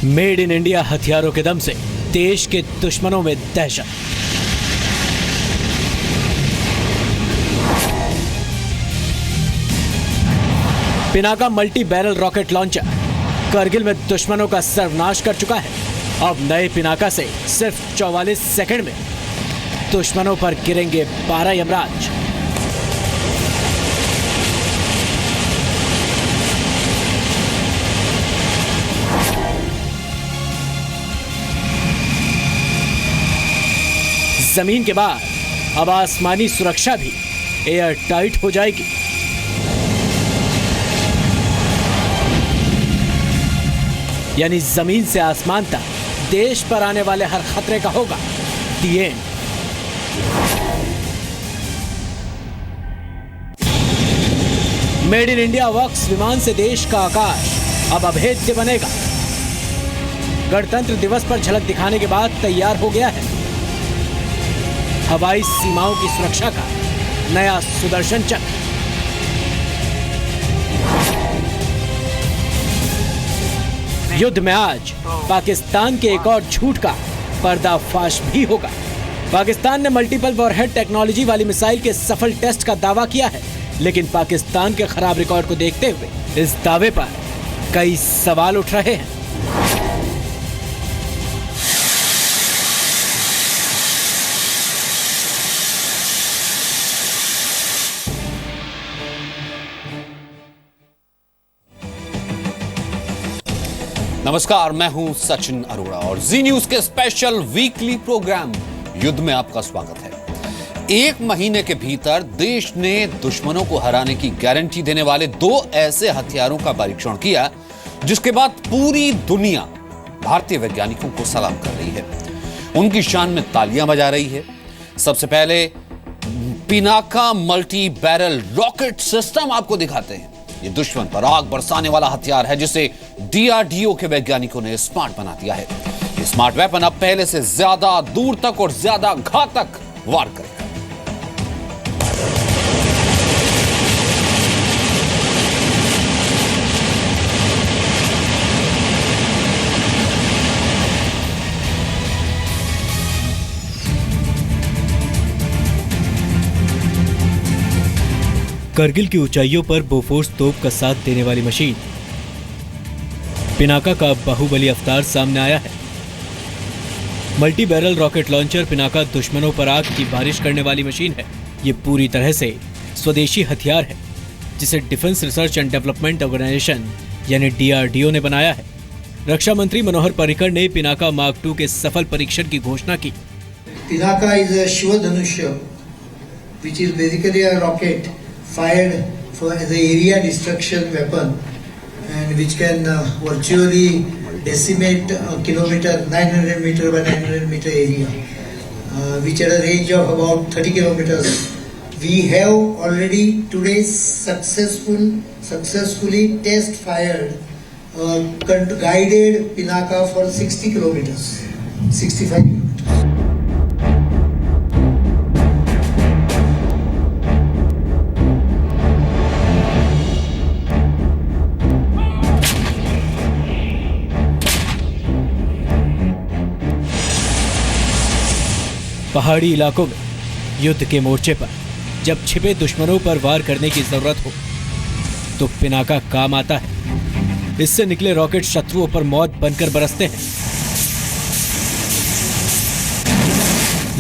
Made in India हथियारों के दम से देश के दुश्मनों में दहशत। Pinaka multi barrel rocket launcher Kargil में दुश्मनों का सर्वनाश कर चुका है। अब नए पिनाका से सिर्फ 44 सेकंड में दुश्मनों पर गिरेंगे 12 यमराज। जमीन के बाद अब आसमानी सुरक्षा भी एयर टाइट हो जाएगी। यानी जमीन से आसमान तक देश पर आने वाले हर खतरे का होगा the end. Made in India works विमान से देश का आकाश अब अभेद्य बनेगा। गणतंत्र दिवस पर झलक दिखाने के बाद तैयार हो गया है हवाई सीमाओं की सुरक्षा का नया सुदर्शन चक्र। युद्ध में आज पाकिस्तान के एक और झूठ का पर्दाफाश भी होगा। पाकिस्तान ने मल्टीपल वॉरहेड टेक्नोलॉजी वाली मिसाइल के सफल टेस्ट का दावा किया है, लेकिन पाकिस्तान के खराब रिकॉर्ड को देखते हुए इस दावे पर कई सवाल उठ रहे हैं। नमस्कार, मैं हूं सचिन अरोड़ा और जी न्यूज के स्पेशल वीकली प्रोग्राम युद्ध में आपका स्वागत है। एक महीने के भीतर देश ने दुश्मनों को हराने की गारंटी देने वाले 2 ऐसे हथियारों का परीक्षण किया, जिसके बाद पूरी दुनिया भारतीय वैज्ञानिकों को सलाम कर रही है, उनकी शान में तालियां बजा रही है। सबसे पहले Pinaka multi barrel rocket system आपको दिखाते हैं। ये दुश्मन पर आग बरसाने वाला हथियार है, जिसे DRDO के वैज्ञानिकों ने स्मार्ट बना दिया है। ये स्मार्ट वेपन अब पहले से ज्यादा दूर तक और ज्यादा घातक वार करेगा। करगिल की ऊंचाइयों पर बोफोर्स तोप का साथ देने वाली मशीन पिनाका का बाहुबली अवतार सामने आया है। Multi barrel rocket launcher Pinaka दुश्मनों पर आग की बारिश करने वाली मशीन है। ये पूरी तरह से स्वदेशी हथियार है, जिसे defence research and development organisation यानी DRDO ने बनाया है। रक्षा मंत्री मनोहर पर्रिकर ने पिनाका मार्क 2 के सफल परीक्षण की घोषणा की। पिनाका इज अ शिव धनुष्य, which is basically a rocket fired as an area destruction weapon, and which can virtually decimate a kilometer, 900 meter by 900 meter area, which at a range of about 30 kilometers. We have already today successfully test fired guided Pinaka for 60 kilometers, 65 kilometers. पहाड़ी इलाकों में युद्ध के मोर्चे पर जब छिपे दुश्मनों पर वार करने की जरूरत हो तो पिनाका काम आता है। इससे निकले रॉकेट शत्रुओं पर मौत बनकर बरसते हैं।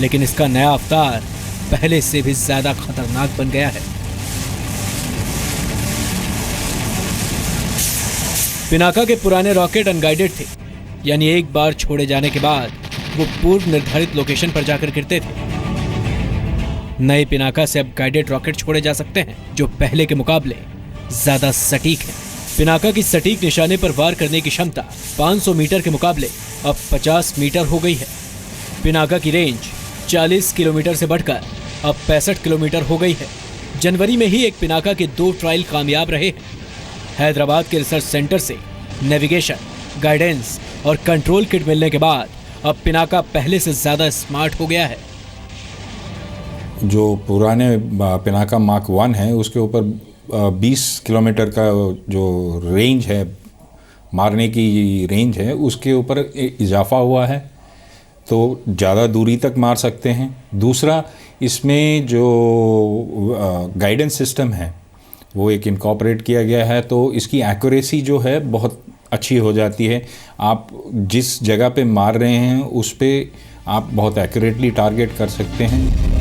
लेकिन इसका नया अवतार पहले से भी ज्यादा खतरनाक बन गया है। पिनाका के पुराने रॉकेट अनगाइडेड थे, यानी एक बार छोड़े जाने के बाद वो पूर्व निर्धारित लोकेशन पर जाकर गिरते थे। नए पिनाका से अब गाइडेड रॉकेट छोड़े जा सकते हैं, जो पहले के मुकाबले ज्यादा सटीक है। पिनाका की सटीक निशाने पर वार करने की क्षमता 500 मीटर के मुकाबले अब 50 मीटर हो गई है। पिनाका की रेंज 40 किलोमीटर से बढ़कर अब 65 किलोमीटर हो गई है। जनवरी में ही एक पिनाका के 2 ट्रायल कामयाब रहे हैं। हैदराबाद के रिसर्च सेंटर से नेविगेशन, गाइडेंस और कंट्रोल किट मिलने के बाद अब पिनाका पहले से ज्यादा स्मार्ट हो गया है। जो पुराने पिनाका मार्क 1 है उसके ऊपर 20 किलोमीटर का जो रेंज है, मारने की रेंज है, उसके ऊपर इजाफा हुआ है, तो ज़्यादा दूरी तक मार सकते हैं। दूसरा, इसमें जो गाइडेंस सिस्टम है वो एक इनकॉर्पोरेट किया गया है, तो इसकी एक्यूरेसी जो है बहुत अच्छी हो जाती है। आप जिस जगह पे मार रहे हैं उस पे आप बहुत एक्यूरेटली टारगेट कर सकते हैं।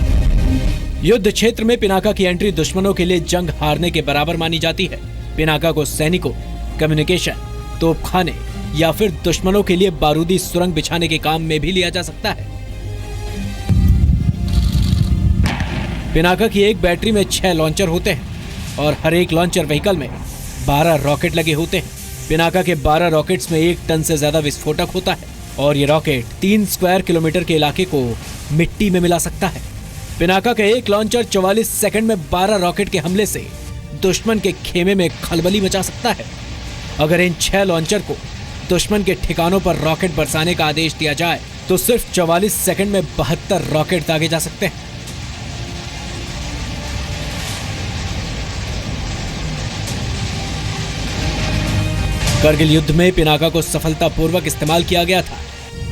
युद्ध क्षेत्र में पिनाका की एंट्री दुश्मनों के लिए जंग हारने के बराबर मानी जाती है। पिनाका को सैनिकों, कम्युनिकेशन, तोपखाने या फिर दुश्मनों के लिए बारूदी सुरंग बिछाने के काम में भी लिया जा सकता है। पिनाका की एक बैटरी में 6 लॉन्चर होते हैं और हर एक लॉन्चर व्हीकल में 12 रॉकेट लगे होते हैं। पिनाका के 12 रॉकेट्स में 1 टन से ज्यादा विस्फोटक होता है और ये रॉकेट 3 स्क्वायर किलोमीटर के इलाके को मिट्टी में मिला सकता है। पिनाका का एक लॉन्चर 44 सेकंड में 12 रॉकेट के हमले से दुश्मन के खेमे में खलबली मचा सकता है। अगर इन 6 लॉन्चर को दुश्मन के ठिकानों पर रॉकेट बरसाने का आदेश दिया जाए तो सिर्फ 44 सेकंड में 72 रॉकेट दागे जा सकते हैं। करगिल युद्ध में पिनाका को सफलतापूर्वक इस्तेमाल किया गया था,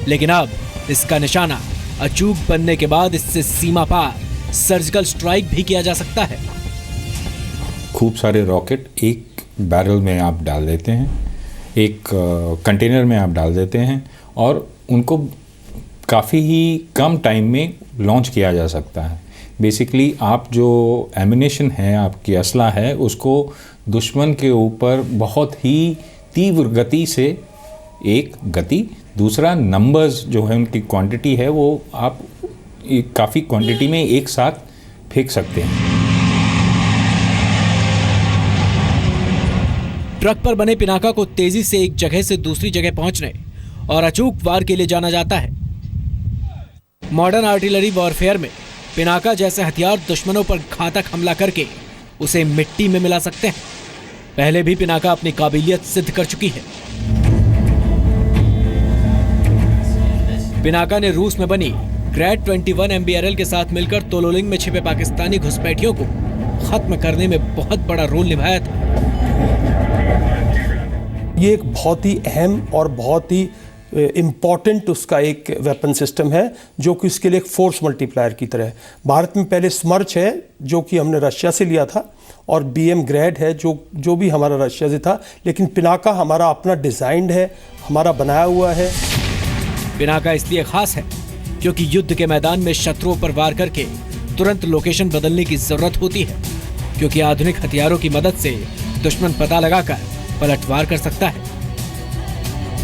लेकिन अब इसका निशाना अचूक बनने के बाद इससे सीमा पार सर्जिकल स्ट्राइक भी किया जा सकता है। खूब सारे रॉकेट एक बैरल में आप डाल देते हैं, एक कंटेनर में आप डाल देते हैं और उनको काफ़ी ही कम टाइम में लॉन्च किया जा सकता है। बेसिकली आप जो एमिनेशन है, आपकी असला है, उसको दुश्मन के ऊपर बहुत ही तीव्र गति से, एक गति, दूसरा नंबर्स जो है उनकी क्वांटिटी है वो आप काफ़ी क्वांटिटी में एक साथ फेंक सकते हैं। ट्रक पर बने पिनाका को तेजी से एक जगह से दूसरी जगह पहुंचने और अचूक वार के लिए जाना जाता है। मॉडर्न आर्टिलरी वॉरफेयर में पिनाका जैसे हथियार दुश्मनों पर घातक हमला करके उसे मिट्टी में मिला सकते हैं। पहले भी पिनाका अपनी काबिलियत सिद्ध कर चुकी है। पिनाका ने रूस में बनी ग्रैड 21 MBRL के साथ मिलकर तोलोलिंग में छिपे पाकिस्तानी घुसपैठियों को खत्म करने में बहुत बड़ा रोल निभाया था। ये एक बहुत ही अहम और बहुत ही इम्पॉर्टेंट उसका एक वेपन सिस्टम है, जो कि उसके लिए एक फोर्स मल्टीप्लायर की तरह है। भारत में पहले स्मर्च है जो कि हमने रशिया से लिया था, और BM ग्रैड है जो भी हमारा रशिया से था, लेकिन पिनाका हमारा अपना डिज़ाइंड है, हमारा बनाया हुआ है। पिनाका इसलिए खास है क्योंकि युद्ध के मैदान में शत्रुओं पर वार करके तुरंत लोकेशन बदलने की जरूरत होती है, क्योंकि आधुनिक हथियारों की मदद से दुश्मन पता लगाकर पलटवार कर सकता है।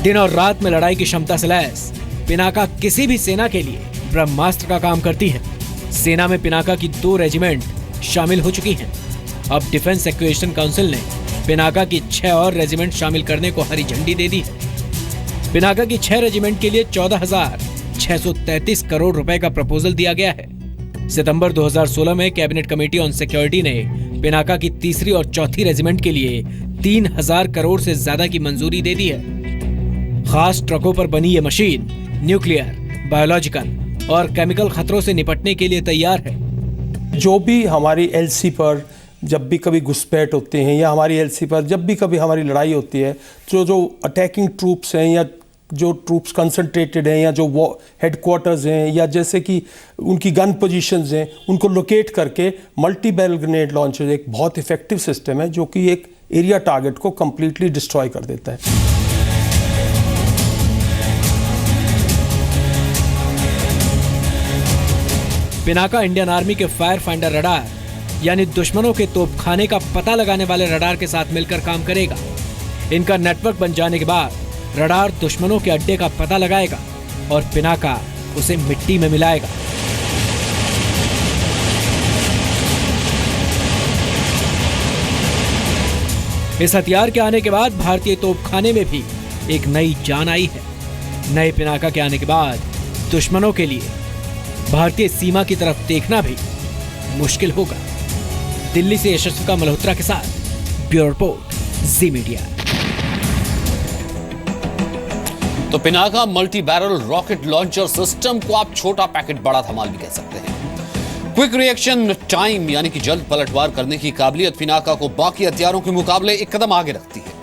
दिन और रात में लड़ाई की क्षमता से लैस पिनाका किसी भी सेना के लिए ब्रह्मास्त्र का काम करती है। सेना में पिनाका की 2 रेजिमेंट शामिल हो चुकी हैं। अब डिफेंस एक्विजिशन काउंसिल ने पिनाका की 6 और रेजिमेंट शामिल करने को हरी झंडी दे दी है। पिनाका की 6 रेजिमेंट के लिए 14,633 करोड़ रुपए का प्रपोजल दिया गया है। सितंबर 2016 में कैबिनेट कमेटी ऑन सिक्योरिटी ने पिनाका की 3री और 4थी रेजिमेंट के लिए 3,000 करोड़ से ज्यादा की मंजूरी दे दी है। खास ट्रकों पर बनी ये मशीन न्यूक्लियर, बायोलॉजिकल और केमिकल खतरों से निपटने के लिए तैयार है। जो भी हमारी LC पर जब भी कभी घुसपैठ होते हैं, या हमारी LC पर जब भी कभी हमारी लड़ाई होती है, जो अटैकिंग ट्रूप्स हैं, या जो ट्रूप्स कंसंट्रेटेड हैं, या जो हेडक्वार्टर्स हैं, या जैसे कि उनकी गन पोजीशंस हैं, उनको लोकेट करके मल्टी बैरल ग्रेनेड लॉन्चर एक बहुत इफेक्टिव सिस्टम है, जो कि एक एरिया टारगेट को कंप्लीटली डिस्ट्रॉय कर देता है। पिनाका इंडियन आर्मी के फायर फाइंडर रडार यानी दुश्मनों के तोपखाने का पता लगाने वाले रडार के साथ मिलकर काम करेगा। इनका नेटवर्क बन जाने के बाद रडार दुश्मनों के अड्डे का पता लगाएगा और पिनाका उसे मिट्टी में मिलाएगा। इस हथियार के आने के बाद भारतीय तोपखाने में भी एक नई जान आई है। नए पिनाका के आने के बाद दुश्मनों के लिए भारतीय सीमा की तरफ देखना भी मुश्किल होगा। दिल्ली से यशस्विता मल्होत्रा के साथ ब्यूरो रिपोर्ट, जी मीडिया। तो Pinaka multi barrel rocket launcher system को आप छोटा पैकेट बड़ा धमाल भी कह सकते हैं। क्विक रिएक्शन टाइम यानी कि जल्द पलटवार करने की काबिलियत पिनाका को बाकी हथियारों के मुकाबले एक कदम आगे रखती है।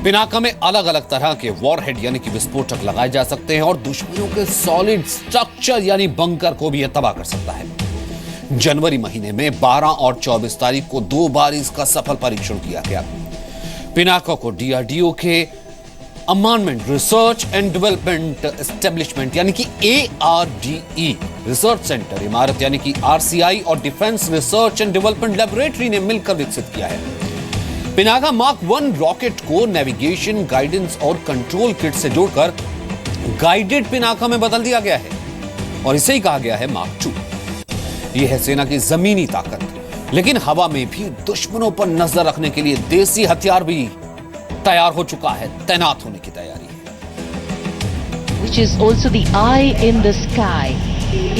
पिनाका में अलग अलग तरह के वॉरहेड यानी कि विस्फोटक लगाए जा सकते हैं और दुश्मनों के सॉलिड स्ट्रक्चर यानी बंकर को भी यह तबाह कर सकता है। जनवरी महीने में 12 और 24 तारीख को 2 बार इसका सफल परीक्षण किया गया। पिनाका को डीआरडीओ के अमानमेंट रिसर्च एंड डेवलपमेंट एस्टेब्लिशमेंट यानी कि ARDE रिसर्च सेंटर इमारत यानी कि RCI और defence research and development laboratory ने मिलकर विकसित किया है। पिनाका मार्क 1 रॉकेट को नेविगेशन, गाइडेंस और कंट्रोल किट से जोड़कर गाइडेड पिनाका में बदल दिया गया है और इसे ही कहा गया है मार्क 2। यह है सेना की जमीनी ताकत, लेकिन हवा में भी दुश्मनों पर नजर रखने के लिए देसी हथियार भी तैयार हो चुका है, तैनात होने की तैयारी है। Which is also the eye in the sky.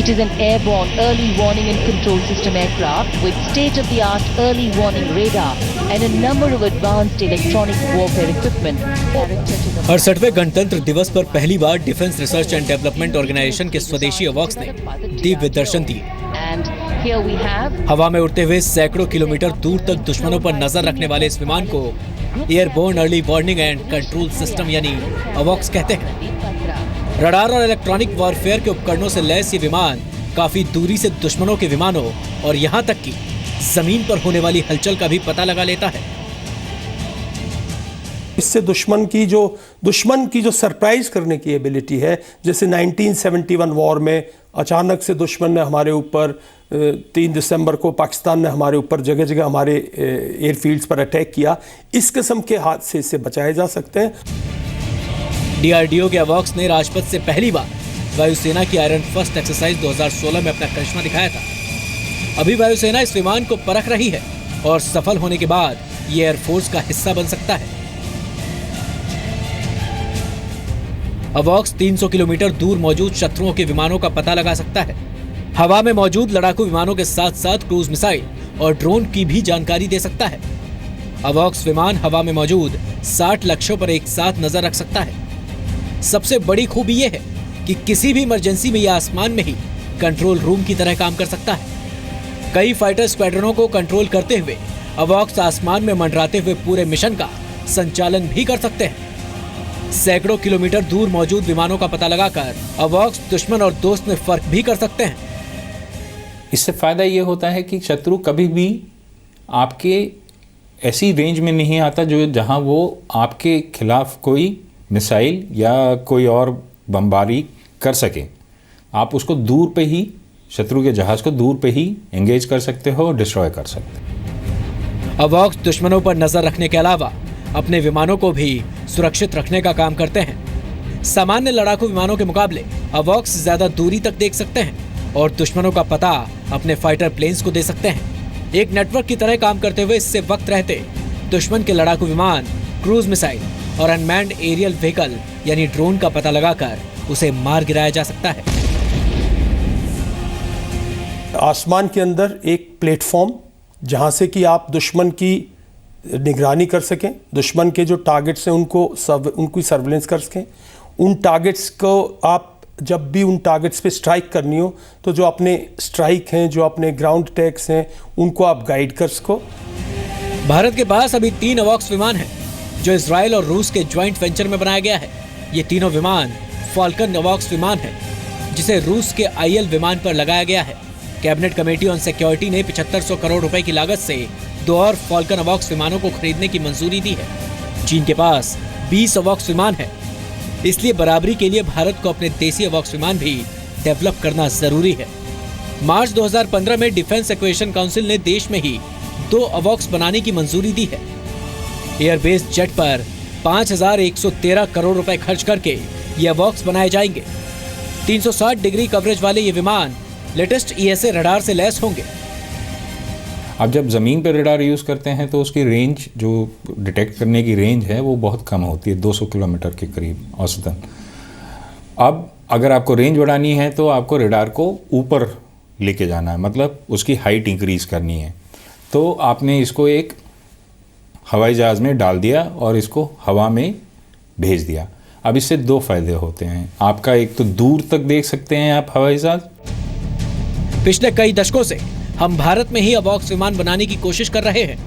It is an airborne early warning and control system aircraft with state-of-the-art early warning radar and a number of advanced electronic warfare equipment. 68वें गणतंत्र दिवस पर पहली बार defence research and development organisation के स्वदेशी अवॉक्स ने दिव्य दर्शन दिए। And here we have हवा में उड़ते हुए सैकड़ों किलोमीटर दूर तक दुश्मनों पर नजर रखने वाले इस विमान को airborne early warning and control system यानी अवॉक्स कहते हैं। रडार और इलेक्ट्रॉनिक वॉरफेयर के उपकरणों से लैस ये विमान काफी दूरी से दुश्मनों के विमानों और यहाँ तक कि जमीन पर होने वाली हलचल का भी पता लगा लेता है। इससे दुश्मन की जो सरप्राइज करने की एबिलिटी है, जैसे 1971 वॉर में अचानक से दुश्मन ने हमारे ऊपर 3 दिसंबर को पाकिस्तान ने हमारे ऊपर जगह जगह हमारे एयरफील्ड्स पर अटैक किया। इस किस्म के हादसे से बचाए जा सकते हैं। डीआरडीओ के अवॉक्स ने राजपथ से पहली बार वायुसेना की आयरन फर्स्ट एक्सरसाइज 2016 में अपना करिश्मा दिखाया था। अभी वायुसेना इस विमान को परख रही है और सफल होने के बाद ये एयरफोर्स का हिस्सा बन सकता है। अवॉक्स 300 किलोमीटर दूर मौजूद शत्रुओं के विमानों का पता लगा सकता है। हवा में मौजूद लड़ाकू विमानों के साथ साथ क्रूज मिसाइल और ड्रोन की भी जानकारी दे सकता है। अवॉक्स विमान हवा में मौजूद 60 लक्ष्यों पर एक साथ नजर रख सकता है। सबसे बड़ी खूबी यह है कि किसी भी इमरजेंसी में यह आसमान में ही कंट्रोल रूम की तरह काम कर सकता है। कई फाइटर स्क्वाड्रनों को कंट्रोल करते हुए अवॉक्स आसमान में मंडराते हुए पूरे मिशन का संचालन भी कर सकते हैं। सैकड़ों किलोमीटर दूर मौजूद विमानों का पता लगाकर अवॉक्स दुश्मन और दोस्त में फर्क भी कर सकते हैं। इससे फ़ायदा ये होता है कि शत्रु कभी भी आपके ऐसी रेंज में नहीं आता जहां वो आपके खिलाफ कोई मिसाइल या कोई और बमबारी कर सके। आप उसको दूर पे ही, शत्रु के जहाज को दूर पे ही एंगेज कर सकते हो और डिस्ट्रॉय कर सकते हो। अवॉक्स दुश्मनों पर नजर रखने के अलावा अपने विमानों को भी सुरक्षित रखने का काम करते हैं। सामान्य लड़ाकू विमानों के मुकाबले अवॉक्स ज्यादा दूरी तक देख सकते हैं और दुश्मनों का पता अपने फाइटर प्लेन्स को दे सकते हैं। एक नेटवर्क की तरह काम करते हुए इससे वक्त रहते दुश्मन के लड़ाकू विमान, क्रूज मिसाइल और अनमैन्ड एरियल व्हीकल यानी ड्रोन का पता लगाकर उसे मार गिराया जा सकता है। आसमान के अंदर एक प्लेटफॉर्म जहां से कि आप दुश्मन की निगरानी कर सकें, दुश्मन के जो टारगेट्स हैं उनकी सर्वेलेंस कर सकें। उन टारगेट्स को आप जब भी उन टारगेट्स पे स्ट्राइक करनी हो तो जो अपने स्ट्राइक हैं, जो अपने ग्राउंड अटैक्स हैं, उनको आप गाइड कर सको। भारत के पास अभी 3 अवॉक्स विमान हैं जो इजराइल और रूस के ज्वाइंट वेंचर में बनाया गया है। ये तीनों विमान फाल्कन अवॉक्स विमान है जिसे रूस के IL विमान पर लगाया गया है। कैबिनेट कमेटी ऑन सिक्योरिटी ने 7500 करोड़ रुपए की लागत से 2 और फॉल्कन अवॉक्स विमानों को खरीदने की मंजूरी दी है। चीन के पास 20 अवॉक्स विमान है, इसलिए बराबरी के लिए भारत को अपने देसी अवॉक्स विमान भी डेवलप करना जरूरी है। मार्च 2015 में डिफेंस एक्विजिशन काउंसिल ने देश में ही 2 अवॉक्स बनाने की मंजूरी दी है। एयरबेस जेट पर 5,113 करोड़ रुपए खर्च करके ये अवॉक्स बनाए जाएंगे। 360 डिग्री कवरेज वाले ये विमान लेटेस्ट ESA रडार से लैस होंगे। अब जब ज़मीन पर रडार यूज़ करते हैं तो उसकी रेंज, जो डिटेक्ट करने की रेंज है, वो बहुत कम होती है, 200 किलोमीटर के करीब औसतन। अब अगर आपको रेंज बढ़ानी है तो आपको रडार को ऊपर लेके जाना है, मतलब उसकी हाइट इंक्रीज़ करनी है। तो आपने इसको एक हवाई जहाज़ में डाल दिया और इसको हवा में भेज दिया। अब इससे 2 फायदे होते हैं। आपका एक तो दूर तक देख सकते हैं आप हवाई जहाज़। पिछले कई दशकों से हम भारत में ही अवॉक्स विमान बनाने की कोशिश कर रहे हैं।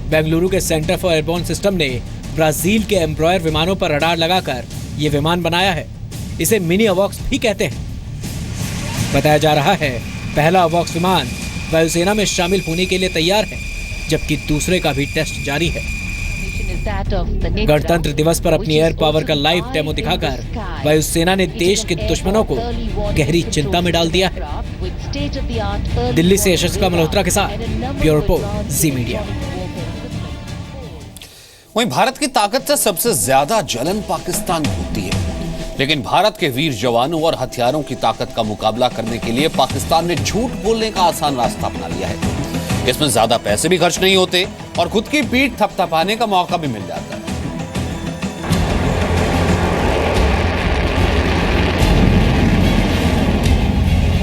बेंगलुरु के सेंटर फॉर एयरबोर्न सिस्टम ने ब्राजील के एम्ब्रॉयर विमानों पर रडार लगाकर ये विमान बनाया है। इसे मिनी अवॉक्स भी कहते हैं। बताया जा रहा है पहला अवॉक्स विमान वायुसेना में शामिल होने के लिए तैयार है, जबकि दूसरे का भी टेस्ट जारी है। गणतंत्र दिवस पर अपनी एयर पावर का लाइव डेमो दिखाकर वायुसेना ने देश के दुश्मनों को गहरी चिंता में डाल दिया है। दिल्ली से यशस्वी मल्होत्रा के साथ ब्यूरो रिपोर्ट, जी मीडिया। वहीं भारत की ताकत से सबसे ज्यादा जलन पाकिस्तान को होती है, लेकिन भारत के वीर जवानों और हथियारों की ताकत का मुकाबला करने के लिए पाकिस्तान ने झूठ बोलने का आसान रास्ता अपना लिया है। इसमें ज्यादा पैसे भी खर्च नहीं होते और खुद की पीठ थपथपाने का मौका भी मिल जाता है।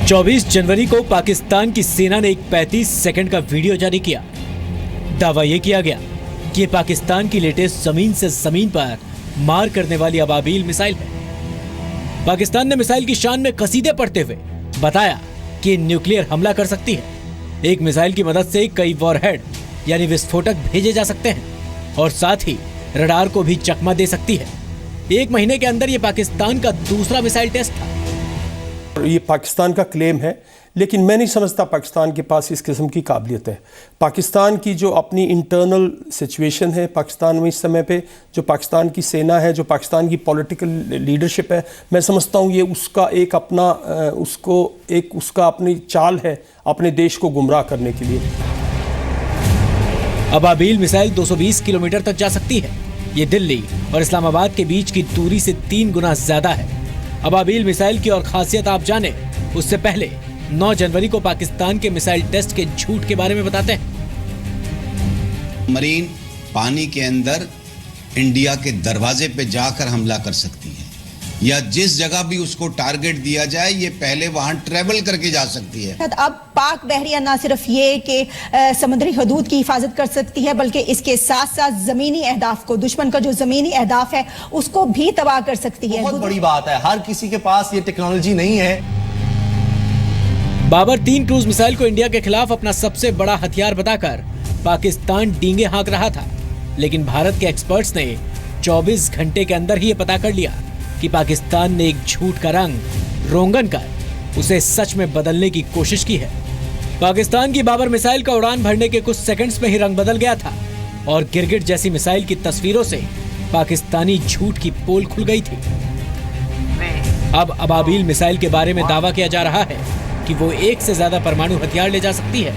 चौबीस जनवरी को पाकिस्तान की सेना ने एक 35 सेकंड का वीडियो जारी किया। दावा यह किया गया कि ये पाकिस्तान की लेटेस्ट जमीन से जमीन पर मार करने वाली अबाबील मिसाइल है। पाकिस्तान ने मिसाइल की शान में कसीदे पढ़ते हुए बताया कि न्यूक्लियर हमला कर सकती है। एक मिसाइल की मदद से कई वॉरहेड यानी विस्फोटक भेजे जा सकते हैं और साथ ही रडार को भी चकमा दे सकती है। 1 महीने के अंदर ये पाकिस्तान का दूसरा मिसाइल टेस्ट था। ये पाकिस्तान का क्लेम है, लेकिन मैं नहीं समझता पाकिस्तान के पास इस किस्म की काबिलियत है। पाकिस्तान की जो अपनी इंटरनल सिचुएशन है पाकिस्तान में इस समय पे, जो पाकिस्तान की सेना है, जो पाकिस्तान की पॉलिटिकल लीडरशिप है, मैं समझता हूँ ये उसका एक अपना उसका अपनी चाल है अपने देश को गुमराह करने के लिए। अबाबील मिसाइल 220 किलोमीटर तक जा सकती है। ये दिल्ली और इस्लामाबाद के बीच की दूरी से 3 गुना ज्यादा है। अबाबील मिसाइल की और खासियत आप जाने उससे पहले 9 जनवरी को पाकिस्तान के मिसाइल टेस्ट के झूठ के बारे में बताते हैं। मरीन पानी के अंदर इंडिया के दरवाजे पे जाकर हमला कर सकती है, या जिस जगह भी उसको टारगेट दिया जाए ये पहले वहां ट्रेवल करके जा सकती है। अब पाक बहरिया न सिर्फ ये कि समुद्री हदूद की हिफाजत कर सकती है, बल्कि इसके साथ साथ जमीनी अहदाफ को, दुश्मन का जो जमीनी अहदाफ है उसको भी तबाह कर सकती है। बहुत बड़ी बात है, हर किसी के पास ये टेक्नोलॉजी नहीं है। बाबर 3 क्रूज मिसाइल को इंडिया के खिलाफ अपना सबसे बड़ा हथियार बताकर पाकिस्तान डींगे हाँक रहा था, लेकिन भारत के एक्सपर्ट्स ने 24 घंटे के अंदर ही ये पता कर लिया कि पाकिस्तान ने एक झूठ का रंग रोगन कर उसे सच में बदलने की कोशिश की है। पाकिस्तान की बाबर मिसाइल का उड़ान भरने के कुछ सेकंड्स में ही रंग बदल गया था और गिरगिट जैसी मिसाइल की तस्वीरों से पाकिस्तानी झूठ की पोल खुल गई थी। अब अबाबील मिसाइल के बारे में दावा किया जा रहा है कि वो 1 से ज्यादा परमाणु हथियार ले जा सकती है।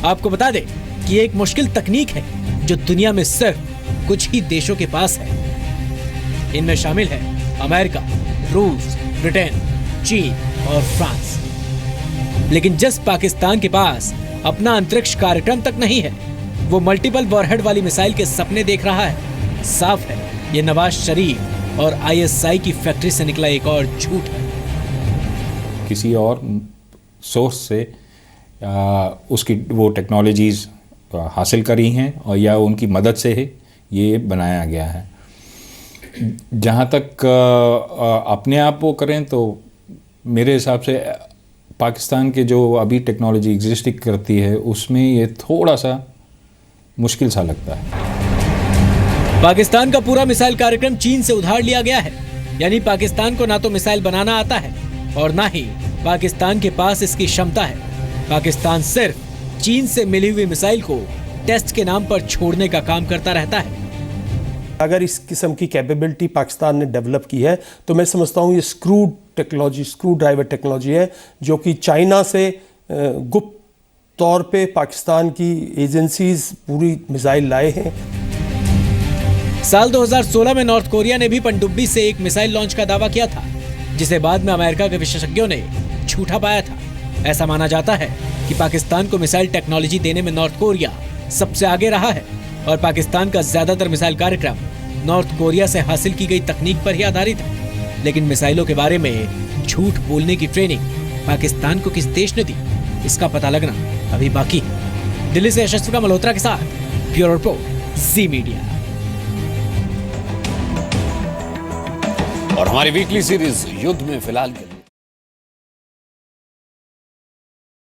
आपको बता दें कि ये एक मुश्किल तकनीक है जो दुनिया में सिर्फ कुछ ही देशों के पास है। इनमें शामिल है अमेरिका, रूस, ब्रिटेन, चीन और फ्रांस। लेकिन जिस पाकिस्तान के पास अपना अंतरिक्ष कार्यक्रम तक नहीं है, वो मल्टीपल वॉरहेड वाली मिसाइल के सपने देख रहा है। साफ है ये नवाज शरीफ और ISI की फैक्ट्री से निकला एक और झूठ है। किसी और सोर्स से उसकी वो टेक्नोलॉजीज़ हासिल करी हैं और या उनकी मदद से ही ये बनाया गया है। जहाँ तक अपने आप वो करें तो मेरे हिसाब से पाकिस्तान के जो अभी टेक्नोलॉजी एग्जिस्ट करती है उसमें ये थोड़ा सा मुश्किल सा लगता है। पाकिस्तान का पूरा मिसाइल कार्यक्रम चीन से उधार लिया गया है, यानी पाकिस्तान को ना तो मिसाइल बनाना आता है और ना ही पाकिस्तान के पास इसकी क्षमता है। पाकिस्तान सिर्फ चीन से मिली हुई मिसाइल को टेस्ट के नाम पर छोड़ने का काम करता रहता है। अगर इस किस्म की कैपेबिलिटी पाकिस्तान ने डेवलप की है तो मैं समझता हूँ ये स्क्रू ड्राइवर टेक्नोलॉजी है, जो कि चाइना से गुप्त तौर पे पाकिस्तान की एजेंसीज पूरी मिसाइल लाए हैं। साल 2016 में नॉर्थ कोरिया ने भी पनडुब्बी से एक मिसाइल लॉन्च का दावा किया था, जिसे बाद में अमेरिका के विशेषज्ञों ने झूठा पाया था। ऐसा माना जाता है कि पाकिस्तान को मिसाइल टेक्नोलॉजी देने में नॉर्थ कोरिया सबसे आगे रहा है और पाकिस्तान का ज्यादातर मिसाइल कार्यक्रम नॉर्थ कोरिया से हासिल की गई तकनीक पर ही आधारित है। लेकिन मिसाइलों के बारे में झूठ बोलने की ट्रेनिंग पाकिस्तान को किस देश ने दी, इसका पता लगना अभी बाकी है। दिल्ली से यशस्वी मल्होत्रा के साथ ब्यूरो रिपोर्ट, जी मीडिया। और हमारी वीकली सीरीज युद्ध में फिलहाल